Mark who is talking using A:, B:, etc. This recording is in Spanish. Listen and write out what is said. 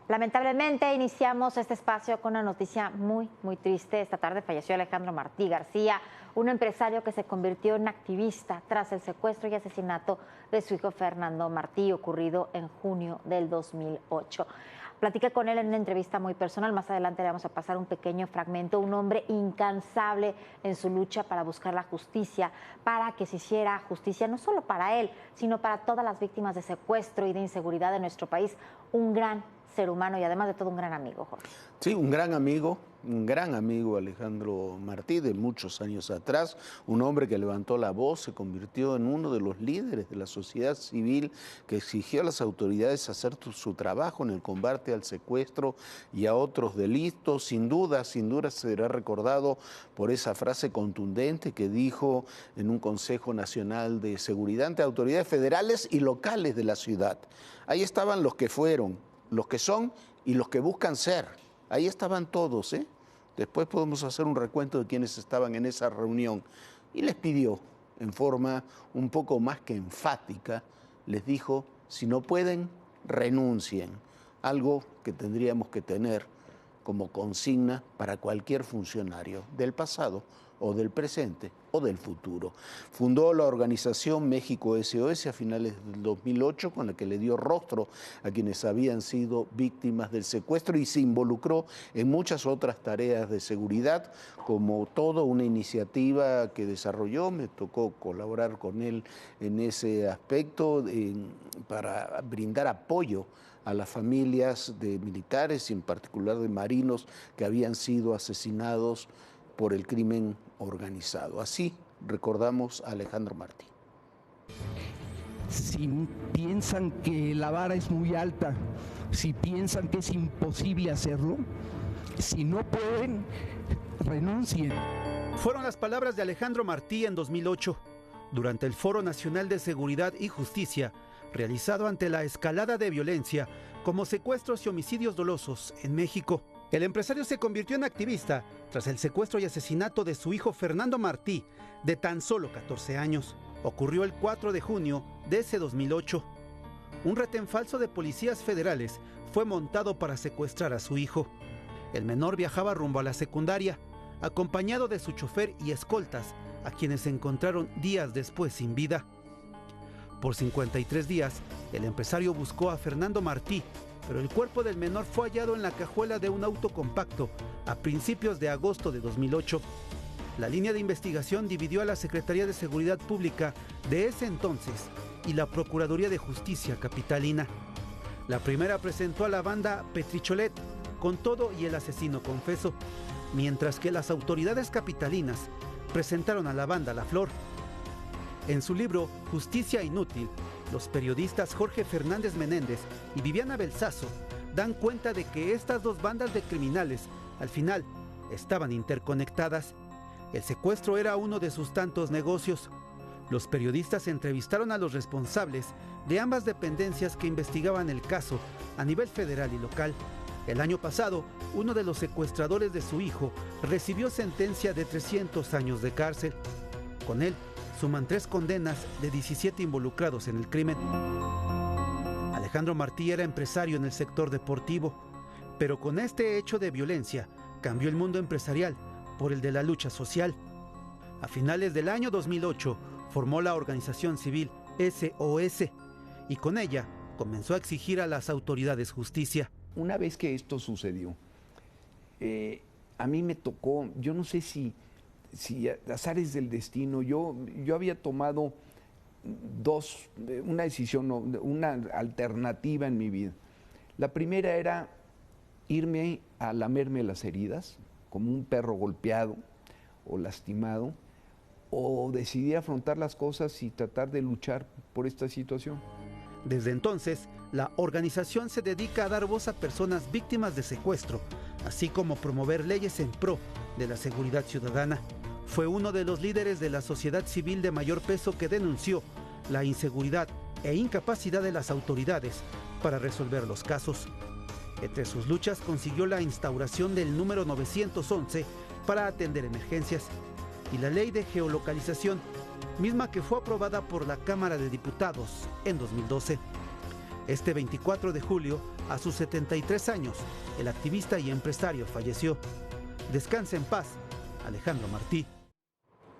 A: Lamentablemente iniciamos este espacio con una noticia muy triste. Esta tarde falleció Alejandro Martí García, un empresario que se convirtió en activista tras el secuestro y asesinato de su hijo Fernando Martí, ocurrido en junio del 2008. Platiqué con él en una entrevista muy personal. Más adelante le vamos a pasar un pequeño fragmento. Un hombre incansable en su lucha para buscar la justicia, para que se hiciera justicia no solo para él, sino para todas las víctimas de secuestro y de inseguridad de nuestro país. Un gran ser humano y además de todo un gran amigo, Jorge.
B: Sí, un gran amigo Alejandro Martí de muchos años atrás, un hombre que levantó la voz, se convirtió en uno de los líderes de la sociedad civil que exigió a las autoridades hacer su trabajo en el combate al secuestro y a otros delitos. Sin duda será recordado por esa frase contundente que dijo en un Consejo Nacional de Seguridad ante autoridades federales y locales de la ciudad. Ahí estaban los que fueron, los que son y los que buscan ser. Ahí estaban todos, ¿eh? Después podemos hacer un recuento de quienes estaban en esa reunión. Y les pidió, en forma un poco más que enfática, les dijo, si no pueden, renuncien. Algo que tendríamos que tener como consigna para cualquier funcionario del pasado o del presente o del futuro. Fundó la organización México SOS a finales del 2008, con la que le dio rostro a quienes habían sido víctimas del secuestro y se involucró en muchas otras tareas de seguridad, como toda una iniciativa que desarrolló. Me tocó colaborar con él en ese aspecto para brindar apoyo a las familias de militares y en particular de marinos que habían sido asesinados por el crimen organizado. Así recordamos a Alejandro Martí.
C: Si piensan que la vara es muy alta, si piensan que es imposible hacerlo, si no pueden, renuncien.
D: Fueron las palabras de Alejandro Martí en 2008, durante el Foro Nacional de Seguridad y Justicia, realizado ante la escalada de violencia como secuestros y homicidios dolosos en México. El empresario se convirtió en activista tras el secuestro y asesinato de su hijo Fernando Martí, de tan solo 14 años. Ocurrió el 4 de junio de ese 2008. Un retén falso de policías federales fue montado para secuestrar a su hijo. El menor viajaba rumbo a la secundaria, acompañado de su chofer y escoltas, a quienes se encontraron días después sin vida. Por 53 días, el empresario buscó a Fernando Martí, pero el cuerpo del menor fue hallado en la cajuela de un auto compacto a principios de agosto de 2008. La línea de investigación dividió a la Secretaría de Seguridad Pública de ese entonces y la Procuraduría de Justicia capitalina. La primera presentó a la banda Petricholet con todo y el asesino confeso, mientras que las autoridades capitalinas presentaron a la banda La Flor. En su libro Justicia Inútil, los periodistas Jorge Fernández Menéndez y Viviana Belsazo dan cuenta de que estas dos bandas de criminales, al final, estaban interconectadas. El secuestro era uno de sus tantos negocios. Los periodistas entrevistaron a los responsables de ambas dependencias que investigaban el caso a nivel federal y local. El año pasado, uno de los secuestradores de su hijo recibió sentencia de 300 años de cárcel. Con él, suman 3 condenas de 17 involucrados en el crimen. Alejandro Martí era empresario en el sector deportivo, pero con este hecho de violencia cambió el mundo empresarial por el de la lucha social. A finales del año 2008 formó la organización civil SOS y con ella comenzó a exigir a las autoridades justicia.
C: Una vez que esto sucedió, a mí me tocó, yo no sé si azares del destino, yo había tomado una decisión, una alternativa en mi vida. La primera era irme a lamerme las heridas, como un perro golpeado o lastimado, o decidí afrontar las cosas y tratar de luchar por esta situación.
D: Desde entonces, la organización se dedica a dar voz a personas víctimas de secuestro, así como promover leyes en pro de la seguridad ciudadana. Fue uno de los líderes de la sociedad civil de mayor peso que denunció la inseguridad e incapacidad de las autoridades para resolver los casos. Entre sus luchas consiguió la instauración del número 911 para atender emergencias y la ley de geolocalización, misma que fue aprobada por la Cámara de Diputados en 2012. Este 24 de julio, a sus 73 años, el activista y empresario falleció. Descanse en paz, Alejandro Martí.